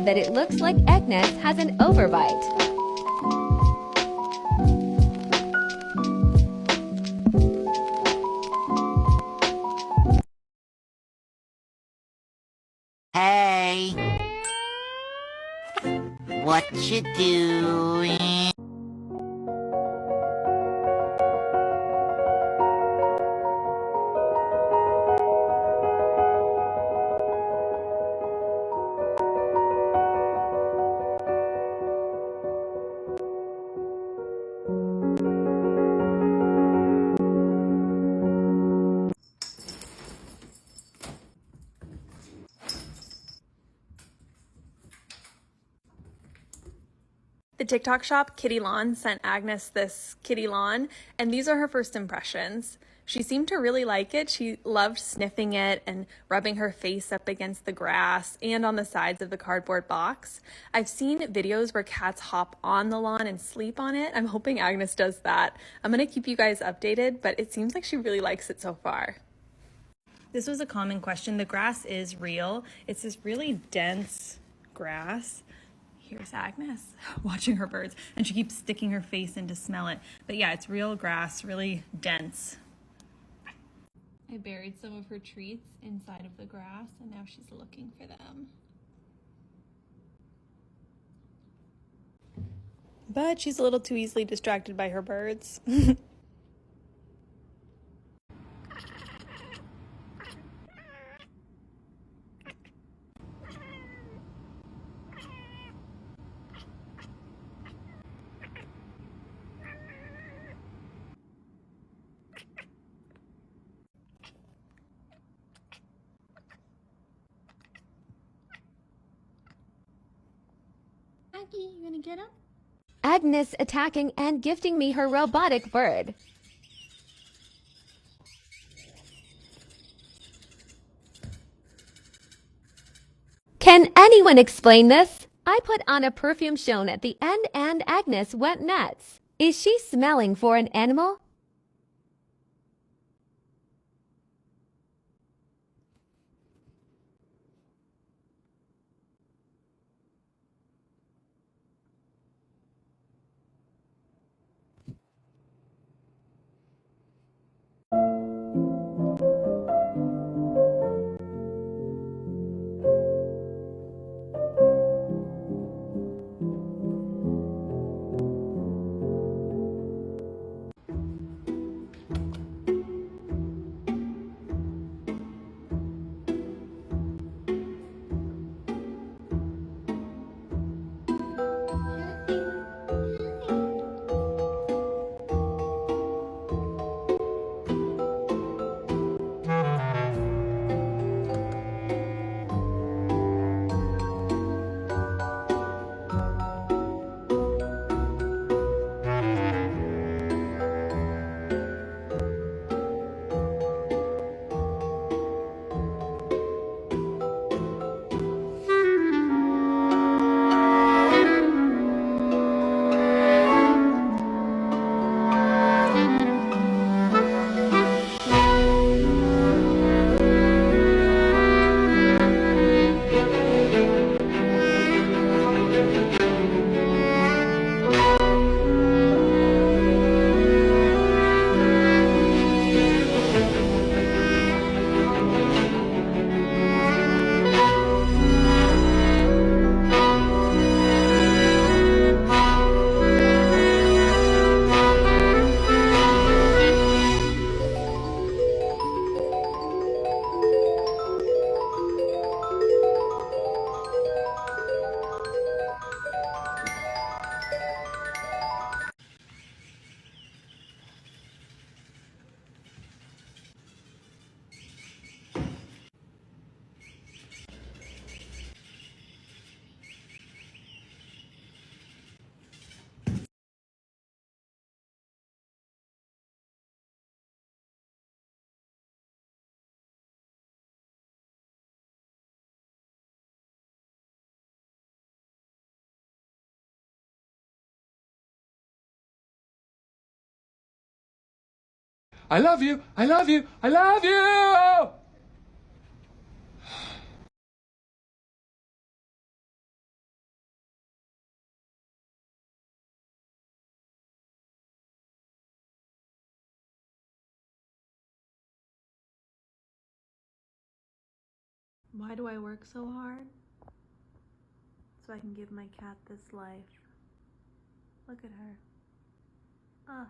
love that it looks like Agnes has an overbite. Hey! What you doing? The TikTok shop Kitty Lawn sent Agnes this kitty lawn, and these are her first impressions. She seemed to really like it. She loved sniffing it and rubbing her face up against the grass and on the sides of the cardboard box. I've seen videos where cats hop on the lawn and sleep on it. I'm hoping Agnes does that. I'm gonna keep you guys updated, but it seems like she really likes it so far. This was a common question. The grass is real. It's this really dense grass. Here's Agnes watching her birds, and she keeps sticking her face in to smell it. But yeah, it's real grass, really dense. I buried some of her treats inside of the grass, and now she's looking for them. But she's a little too easily distracted by her birds. Aggie, you gonna get up? Agnes attacking and gifting me her robotic bird. Can anyone explain this? I put on a perfume shown at the end and Agnes went nuts. Is she smelling for an animal? I love you, I love you, I love you! Why do I work so hard? So I can give my cat this life. Look at her. Ugh.